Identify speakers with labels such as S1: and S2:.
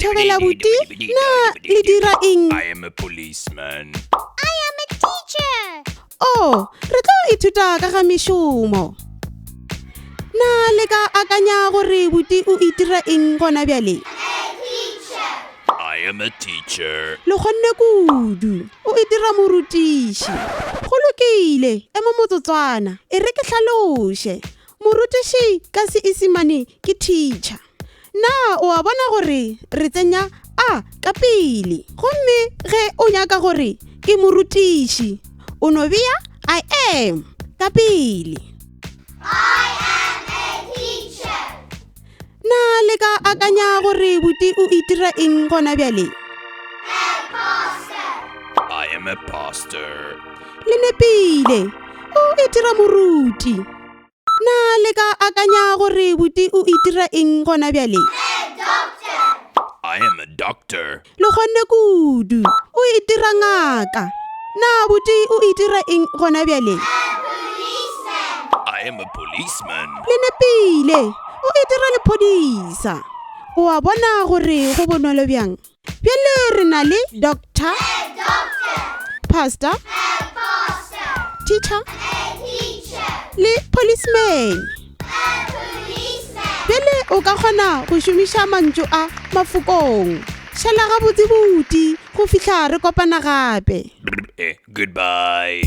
S1: Thobela buti, na le dira eng?
S2: I am a policeman.
S3: I am a teacher.
S1: Oh, re tlo ithuta ka ga mešomo. Na le ka akanya gore buti o itira eng gona bjale?
S2: I am a teacher.
S1: Le kgonne kudu, o itira morutiši. Go lokile, ema motsotswana, e re ke tlhaloše. Morutiši ka Seesimane ke teacher. Na o a bona gore re tsenya a ka pele. Gomme ge o nyaka gore ke morutiši, o no bea I am ka pele.
S3: I am a teacher.
S1: Na le ka akanya gore buti o itira eng gona bjale?
S2: I am a pastor.
S1: Le nepile, o itira moruti. Na le ka akanya gore buti o itira eng gona bjale?
S2: I am a doctor.
S1: Le kgonne kudu, o itira ngaka. Na buti o itira eng gona bjale?
S2: I am a policeman.
S1: Le nepile, o itira lephodisa. O a bona gore go bonolo bjang? Bjale re na le doctor, pastor, teacher, le policeman. Bjale o ka kgona go šomiša mantšu a mafokong. Šala gabotse buti go fihla re kopana gape.
S2: Goodbye.